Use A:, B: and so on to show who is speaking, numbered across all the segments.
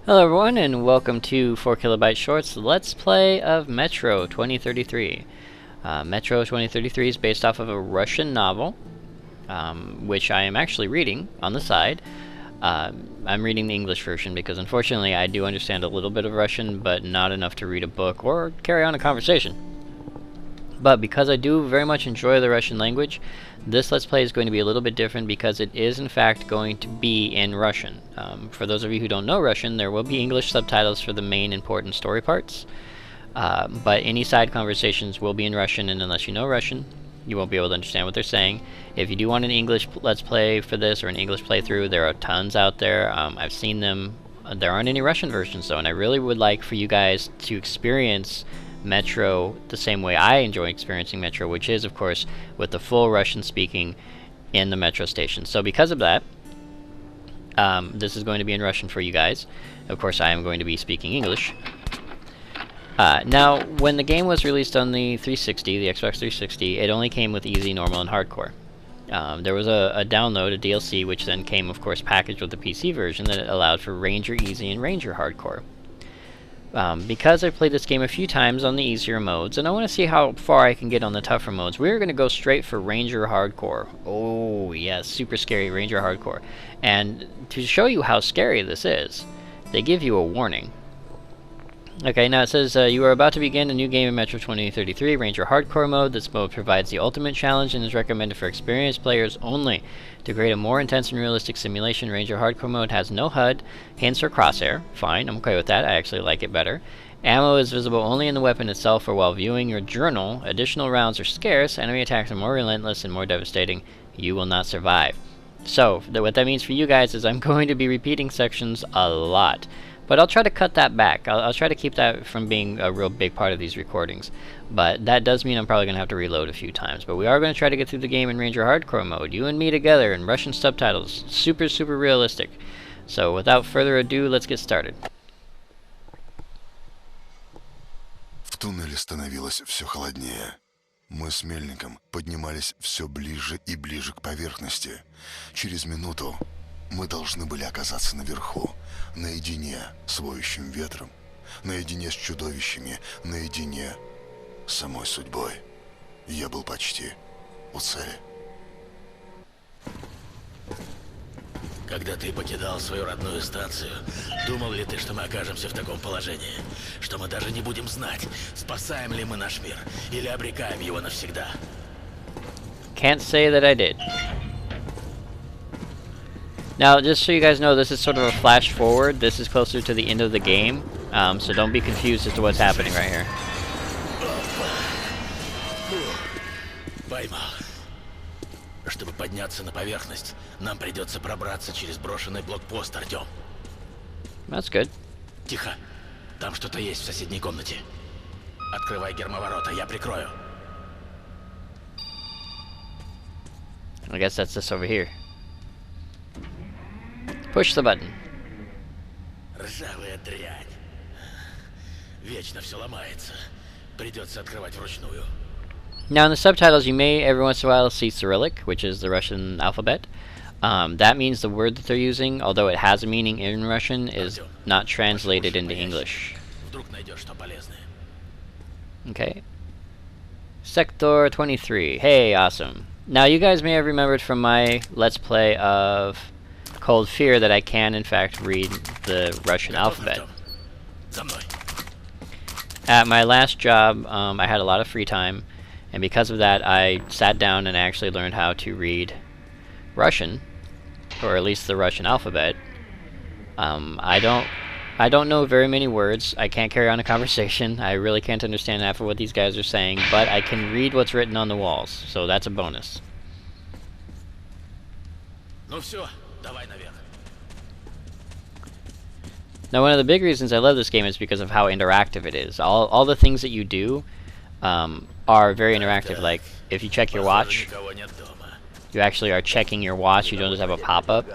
A: Hello everyone, and welcome to 4KB Shorts Let's Play of Metro 2033. Metro 2033 is based off of a Russian novel, which I am actually reading on the side. I'm reading the English version because unfortunately I do understand a little bit of Russian, but not enough to read a book or carry on a conversation. But because I do very much enjoy the Russian language, this Let's Play is going to be a little bit different because it is in fact going to be in Russian. For those of you who don't know Russian, there will be English subtitles for the main important story parts. But any side conversations will be in Russian, and unless you know Russian, you won't be able to understand what they're saying. If you do want an English Let's Play for this, or an English playthrough, there are tons out there. I've seen them. There aren't any Russian versions though, and I really would like for you guys to experience Metro the same way I enjoy experiencing Metro, which is of course with the full Russian speaking in the Metro station. So because of that, this is going to be in Russian for you guys. Of course I am going to be speaking English. Now when the game was released on the 360, the Xbox 360, it only came with easy, normal, and hardcore. There was a download, a DLC, which then came of course packaged with the PC version that allowed for Ranger Easy and Ranger Hardcore. Because I've played this game a few times on the easier modes, and I want to see how far I can get on the tougher modes, we're going to go straight for Ranger Hardcore. Oh yes, super scary Ranger Hardcore. And to show you how scary this is, they give you a warning. Okay, now it says, you are about to begin a new game in Metro 2033, Ranger Hardcore mode. This mode provides the ultimate challenge and is recommended for experienced players only. To create a more intense and realistic simulation, Ranger Hardcore mode has no HUD, hints, or crosshair. Fine, I'm okay with that. I actually like it better. Ammo is visible only in the weapon itself or while viewing your journal. Additional rounds are scarce. Enemy attacks are more relentless and more devastating. You will not survive. So, what that means for you guys is I'm going to be repeating sections a lot. But I'll try to cut that back. I'll try to keep that from being a real big part of these recordings. But that does mean I'm probably going to have to reload a few times. But we are going to try to get through the game in Ranger Hardcore mode. You and me together in Russian subtitles. Super, super realistic. So without further ado, let's get started.
B: В туннеле становилось все холоднее. Мы с Мельником поднимались все ближе и ближе к поверхности. Через минуту мы должны были оказаться наверху, наедине с воющим ветром, наедине с чудовищами, наедине с самой судьбой. Я был почти у цели.
C: Когда ты покидал свою родную станцию, думал ли ты, что мы окажемся в таком положении? Что мы даже не будем знать, спасаем ли мы наш мир или обрекаем его навсегда?
A: Can't say that I did. Now, just so you guys know, this is sort of a flash forward. This is closer to the end of the game, so don't be confused as to what's happening right here.
C: Поймал. Чтобы подняться на поверхность, нам придется пробраться через брошенный блокпост, Артём.
A: That's good.
C: Тихо. Там что-то есть в соседней комнате. Открывай гермоворота, я прикрою.
A: I guess that's this over here. Push the button.
C: Ржавая дрянь. Вечно все ломается. Придется открывать вручную.
A: Now in the subtitles you may every once in a while see Cyrillic, which is the Russian alphabet. That means the word that they're using, although it has a meaning in Russian, is not translated into English. Okay. Sector 23. Hey, awesome. Now you guys may have remembered from my Let's Play of Cold Fear that I can in fact read the Russian alphabet. At my last job, I had a lot of free time, and because of that I sat down and actually learned how to read Russian, or at least the Russian alphabet. I don't know very many words. I can't carry on a conversation. I really can't understand half of what these guys are saying, but I can read what's written on the walls, so that's a bonus.
C: Ну всё.
A: Now one of the big reasons I love this game is because of how interactive it is. All the things that you do are very interactive. Like if you check your watch, you actually are checking your watch, you don't just have a pop-up.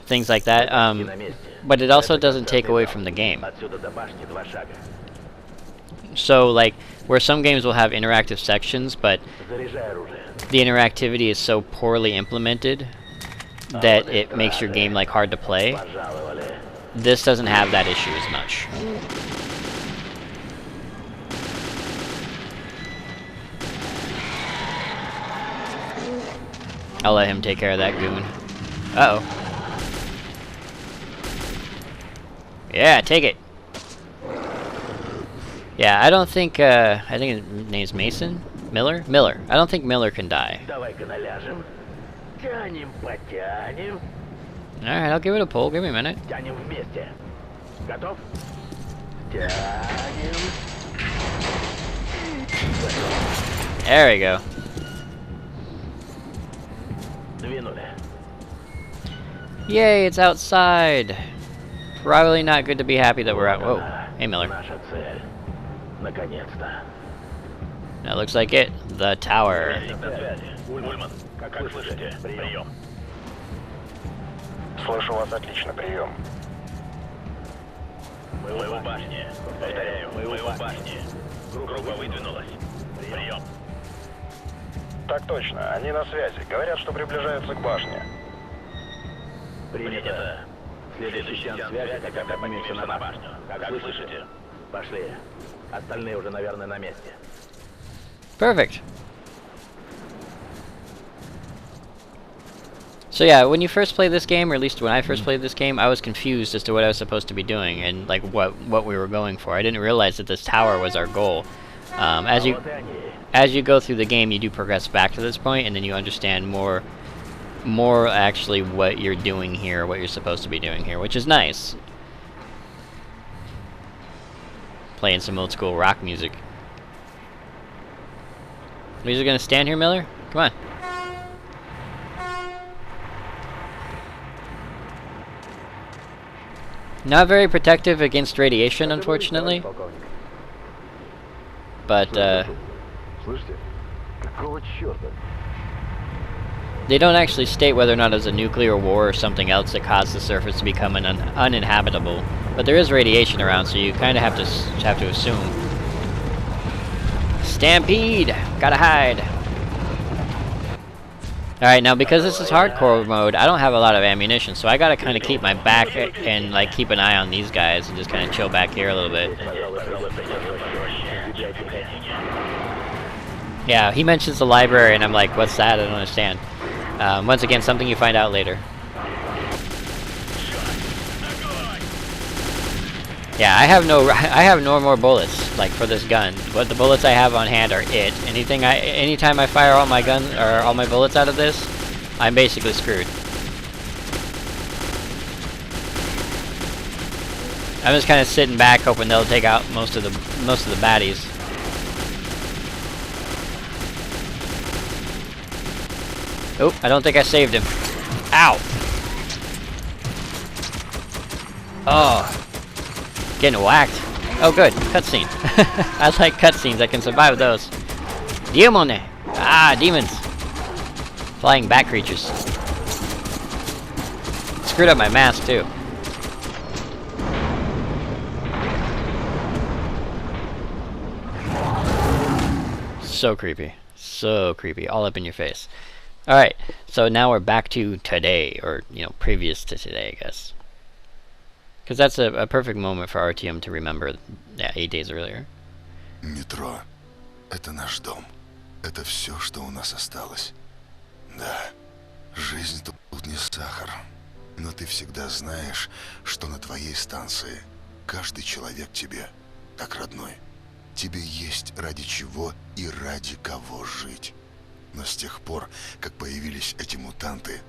A: Things like that. But it also doesn't take away from the game. So like where some games will have interactive sections, but the interactivity is so poorly implemented that it makes your game like hard to play. This doesn't have that issue as much. I'll let him take care of that goon. Uh-oh. Yeah, take it. Yeah, I don't think, I think his name's Mason? Miller? Miller. I don't think Miller can die. Alright, I'll give it a pull. Give me a minute. There we go. Yay, it's outside. Probably not good to be happy that we're out. Whoa. Hey, Miller. That looks like it. The tower.
D: Слышу вас отлично, прием.
C: Мы у башни. Повторяю, мы у башни. Группа выдвинулась. Прием.
D: Так точно, они на связи. Говорят, что приближаются к башне.
C: Принято. Следующий сеанс связи, когда поднимемся на башню. Как слышите? Пошли. Остальные уже, наверное, на месте.
A: Perfect. So yeah, when you first play this game, or at least when I first played this game, I was confused as to what I was supposed to be doing and like what we were going for. I didn't realize that this tower was our goal. As you go through the game, you do progress back to this point, and then you understand more actually what you're doing here, what you're supposed to be doing here, which is nice. Playing some old school rock music. Are you gonna stand here, Miller? Come on. Not very protective against radiation, unfortunately. But, they don't actually state whether or not it's a nuclear war or something else that caused the surface to become uninhabitable. But there is radiation around, so you kind of have to assume. Stampede! Gotta hide! Alright, now because this is hardcore mode, I don't have a lot of ammunition, so I gotta kind of keep my back and like keep an eye on these guys and just kind of chill back here a little bit. Yeah, he mentions the library and I'm like, what's that? I don't understand. Once again, something you find out later. Yeah, I have no more bullets like for this gun. But the bullets I have on hand are it. Anytime I fire all my guns or all my bullets out of this, I'm basically screwed. I'm just kind of sitting back, hoping they'll take out most of the baddies. Oh, I don't think I saved him. Ow! Oh. Getting whacked. Oh good, cutscene. I like cutscenes, I can survive those. Demone! Ah, demons! Flying bat creatures. Screwed up my mask too. So creepy. So creepy. All up in your face. Alright, so now we're back to today, or, you know, previous to today, I guess. Because that's a perfect moment for Artyom to remember, yeah, 8 days earlier.
B: Метро. Это наш дом. Это все, что у нас осталось. Да, жизнь тут не сахар. Но ты всегда знаешь, что на твоей станции каждый человек тебе как родной. Тебе есть ради чего и ради кого жить. Но с тех пор, как появились эти мутанты,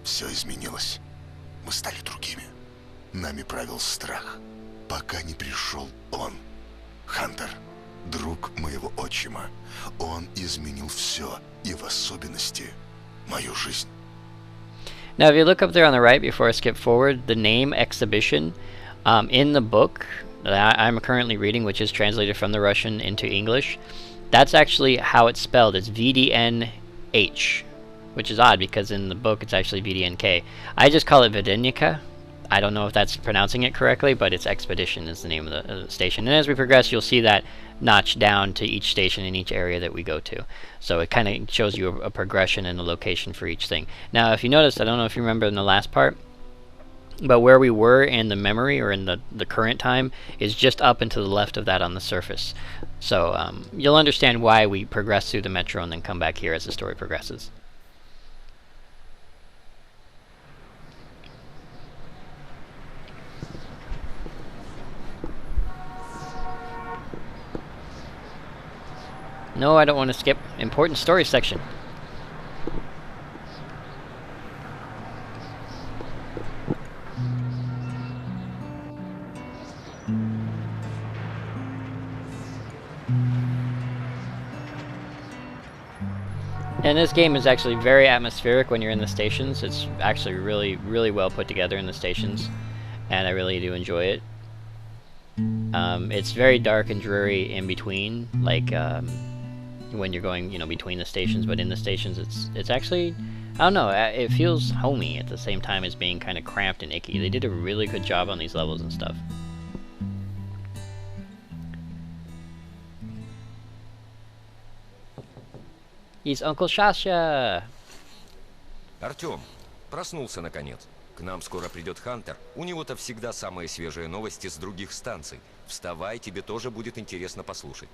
B: все изменилось. Мы стали другими. Нами правил страх, пока не пришел он. Хантер, друг моего отчима. Он изменил все, и в особенности мою жизнь.
A: Now, if you look up there on the right before I skip forward, the name Exhibition, in the book that I'm currently reading, which is translated from the Russian into English, that's actually how it's spelled. It's VDNH, which is odd because in the book it's actually VDNK. I just call it Videnyka. I don't know if that's pronouncing it correctly, but it's Expedition is the name of the station. And as we progress, you'll see that notch down to each station in each area that we go to. So it kind of shows you a progression and a location for each thing. Now, if you notice, I don't know if you remember in the last part, but where we were in the memory or in the current time is just up and to the left of that on the surface. So you'll understand why we progress through the metro and then come back here as the story progresses. No, I don't want to skip important story section. And this game is actually very atmospheric when you're in the stations. It's actually really, really well put together in the stations, and I really do enjoy it. It's very dark and dreary in between, like when you're going, you know, between the stations. But in the stations, it's actually, I don't know, it feels homey at the same time as being kind of cramped and icky. They did a really good job on these levels and stuff. He's Uncle Sasha!
E: Артём, проснулся наконец. К нам скоро придет Хантер. У него-то всегда самые свежие новости с других станций. Вставай, тебе тоже будет интересно послушать.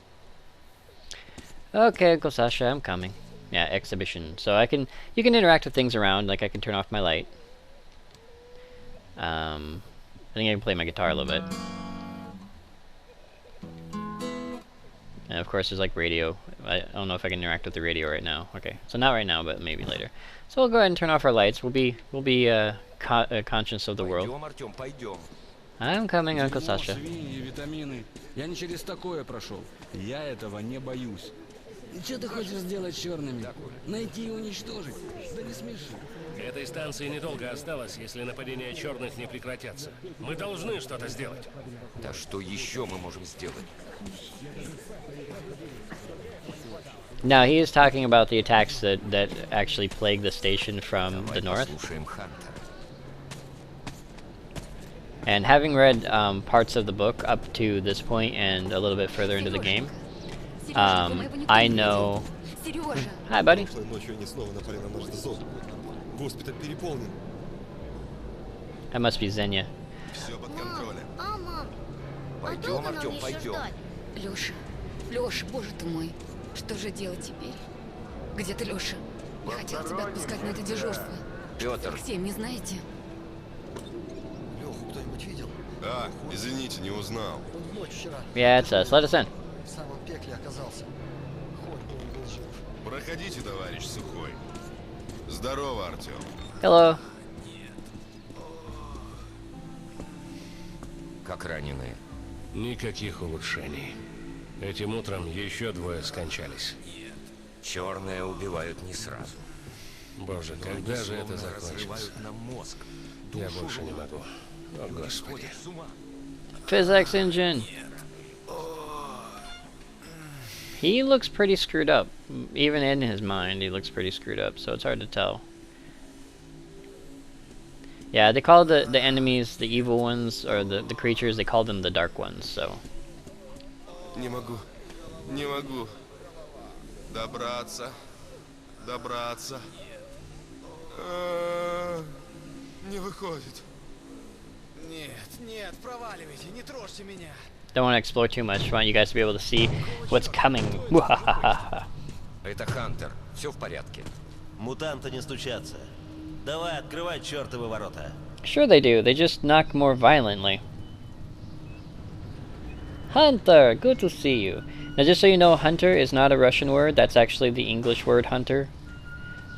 A: Okay, Uncle Sasha, I'm coming. Yeah, exhibition. So you can interact with things around, like I can turn off my light. I think I can play my guitar a little bit. And of course there's like radio. I don't know if I can interact with the radio right now. Okay, so not right now, but maybe later. So we'll go ahead and turn off our lights. We'll be conscious of the world.
E: Пойдем, Артём, пойдем.
A: I'm coming, Uncle Sasha.
F: Свиньи, витамины. Я не через такое прошел. Я этого не боюсь. Что ты хочешь сделать с черными? Найти и уничтожить? Да не смеши.
G: Этой станции недолго осталось, если нападения черных не прекратятся. Мы должны что-то сделать.
E: Да что еще мы можем сделать?
A: Now he is talking about the attacks that actually plague the station from the north.
E: Послушаем Хантера.
A: And having read parts of the book up to this point and a little bit further into the game, I know... Hi, buddy. That must be Xenia.
E: Пойдем, Артём, пойдем.
H: Лёша, боже ты мой, что же делать теперь? Где ты, Лёша? Я хотел тебя отпускать на это дежурство.
E: Пётр.
H: Всем не знаете?
I: Лёху кто-нибудь видел?
B: А, извините, не узнал.
I: Он ночь вчера
A: Yeah, it's us. Let us in.
I: в самом пекле оказался. Хоть бы он был жив.
B: Проходите, товарищ Сухой. Здорово, Артём.
A: Hello.
E: Как раненые.
G: Никаких улучшений. Этим утром еще двое скончались.
E: Черные убивают не сразу.
G: Боже, когда же это
E: Словно
G: закончится?
E: разрывают нам мозг.
G: Я больше не могу. О, Господи.
E: Сходят с ума.
A: Physics engine. He looks pretty screwed up. Even in his mind, he looks pretty screwed up, so it's hard to tell. Yeah, they call the enemies, the evil ones, or the creatures, they call them the dark ones, so...
B: Не могу. Добраться. Не выходит.
I: Нет, проваливайте, не трожьте меня.
A: Don't want to explore too much. I want you guys to be able to see what's coming.
E: Это Хантер. Все в порядке.
J: Мутанты не стучатся. Давай, открывай чертовы ворота.
A: Sure they do. They just knock more violently. Hunter, good to see you. Now, just so you know, hunter is not a Russian word. That's actually the English word hunter.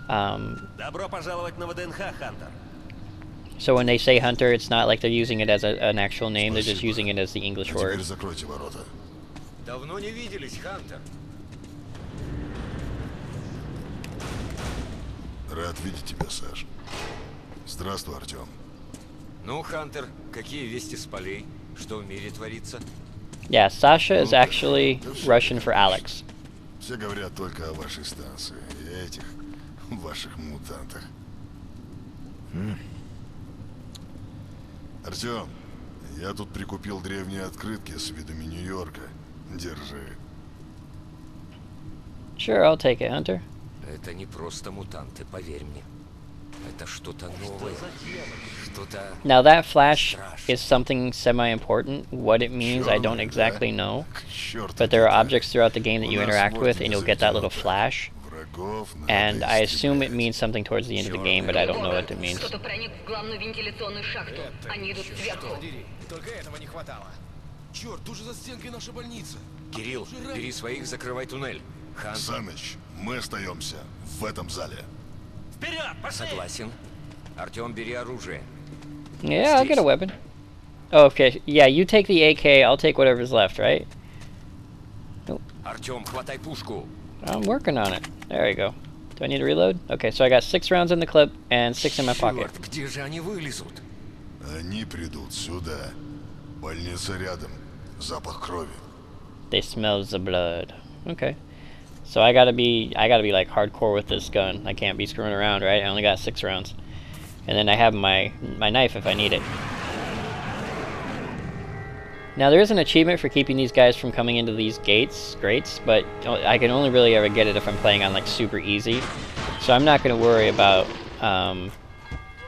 J: Добро пожаловать на ВДНХ, Хантер.
A: So when they say hunter, it's not like they're using it as an actual name. They're just using it as the English
B: А теперь
A: word.
B: закройте ворота.
E: Давно не виделись, Хантер.
B: Рад видеть тебя, Саш. Здравствуй, Артём.
E: Ну, Хантер, какие вести с полей? Что в мире творится?
A: Yeah, Sasha is actually Russian for Alex.
B: Все говорят только о вашей станции и этих ваших мутантах. Артем, я тут прикупил древние открытки с видами Нью-Йорка. Держи.
A: Sure, I'll take it, Hunter.
E: Это не просто мутанты, поверь мне. Это что-то новое. Что-то...
A: Now that flash is something semi-important. What it means, I don't exactly know. But there are objects throughout the game that you interact with, and you'll get that little flash. And I assume it means something towards the end of the game, but I don't know what it means.
E: Кирилл, бери своих, закрывай туннель. Хан...
B: Саныч, мы остаемся в этом зале.
J: Вперед, пошли!
E: Согласен. Артем, бери оружие.
A: Yeah, I'll get a weapon. Oh, okay. Yeah, you take the AK, I'll take whatever's left, right?
E: Артем, хватай пушку.
A: I'm working on it. There you go. Do I need to reload? Okay, so I got 6 rounds in the clip and 6 in my pocket.
E: Черт, где же они вылезут?
B: Они придут сюда. Больница рядом. Запах крови.
A: They smell the blood. Okay. So I gotta be like hardcore with this gun. I can't be screwing around, right? I only got 6 rounds. And then I have my knife if I need it. Now there is an achievement for keeping these guys from coming into these grates, but I can only really ever get it if I'm playing on like super easy. So I'm not gonna worry about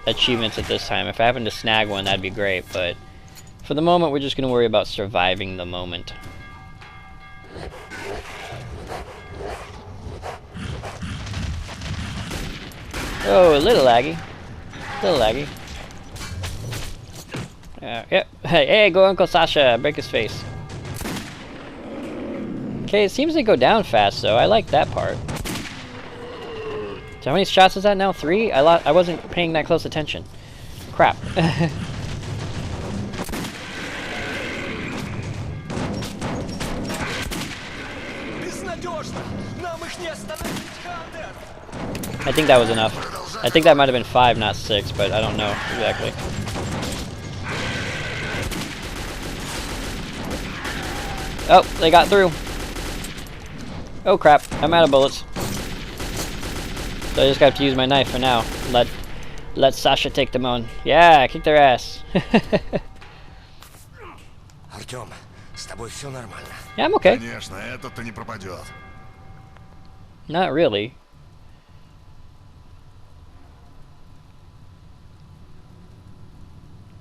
A: achievements at this time. If I happen to snag one, that'd be great, but for the moment we're just gonna worry about surviving the moment. Oh, a little laggy. A little laggy. Yep. Hey, go Uncle Sasha. Break his face. Okay, it seems to go down fast, though. I like that part. So how many shots is that now? 3? I wasn't paying that close attention. Crap. I think that was enough. I think that might have been 5, not 6, but I don't know exactly. Oh, they got through. Oh crap, I'm out of bullets. So I just have to use my knife for now. Let Sasha take them on. Yeah, kick their ass.
E: Артем, с тобой все нормально?
A: Yeah, I'm okay.
B: Конечно, этот-то не пропадет.
A: Not really.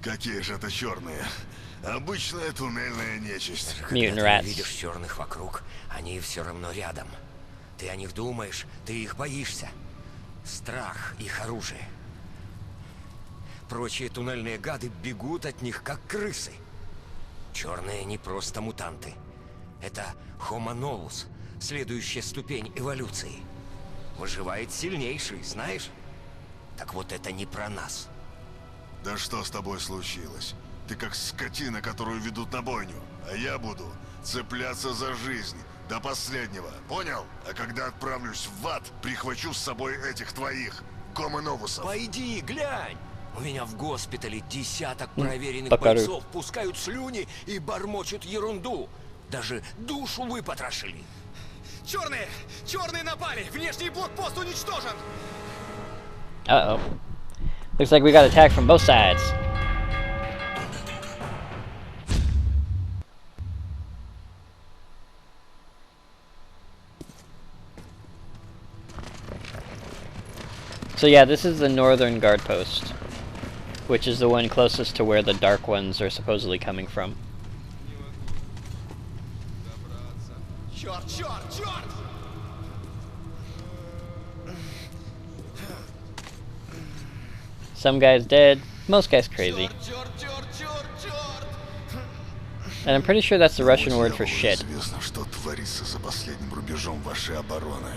B: Какие же это черные? Обычная туннельная нечисть.
A: Mutant
E: Когда
A: rats.
E: ты видишь черных вокруг, они все равно рядом. Ты о них думаешь, ты их боишься. Страх — их оружие. Прочие туннельные гады бегут от них, как крысы. Черные не просто мутанты. Это Homo novus, следующая ступень эволюции. Выживает сильнейший, знаешь? Так вот это не про нас.
B: Да что с тобой случилось? Ты как скотина, которую ведут на бойню. А я буду цепляться за жизнь до последнего. Понял? А когда отправлюсь в ад, прихвачу с собой этих твоих гомо-новусов.
E: Пойди, глянь! У меня в госпитале десяток проверенных
A: покажи.
E: бойцов пускают слюни и бормочут ерунду. Даже душу выпотрошили.
K: Черные! Черные напали! Внешний блокпост уничтожен!
A: Uh-oh. Looks like we got attacked from both sides. So yeah, this is the northern guard post, which is the one closest to where the dark ones are supposedly coming from.
K: Черт, черт, черт!
A: Some guy's dead, most guys crazy.
K: Черт, черт, черт, черт!
A: And I'm pretty sure that's the Russian word for shit.
B: Известно, что творится за последним рубежом вашей обороны.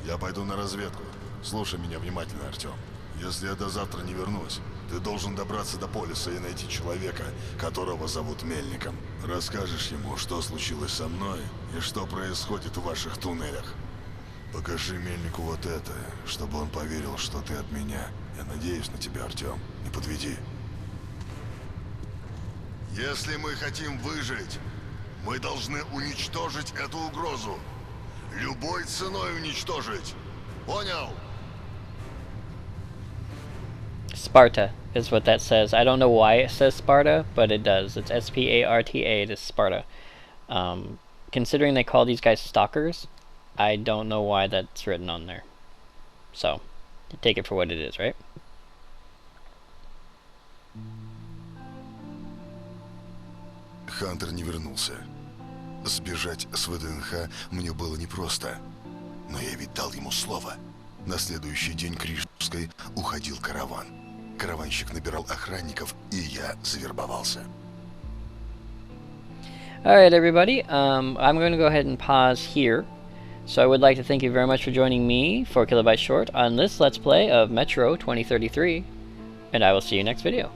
B: Я пойду на разведку. Слушай меня внимательно, Артем. Если я до завтра не вернусь, ты должен добраться до полиса и найти человека, которого зовут Мельником. Расскажешь ему, что случилось со мной и что происходит в ваших туннелях. Покажи Мельнику вот это, чтобы он поверил, что ты от меня. Я надеюсь на тебя, Артем. Не подведи. Если мы хотим выжить, мы должны уничтожить эту угрозу. Любой ценой уничтожить. Понял?
A: Sparta. is what that says. I don't know why it says Sparta, but it does. It's S-P-A-R-T-A. It is Sparta. Considering they call these guys stalkers, I don't know why that's written on there. So, take it for what it is, right?
B: Хантер не вернулся. Сбежать с ВДНХ мне было непросто. Но я ведь дал ему слово. На следующий день к Рижской уходил караван. Караванщик набирал охранников, и я завербовался.
A: Alright, everybody. I'm going to go ahead and pause here. So I would like to thank you very much for joining me, 4 Kilobytes Short, on this Let's Play of Metro 2033. And I will see you next video.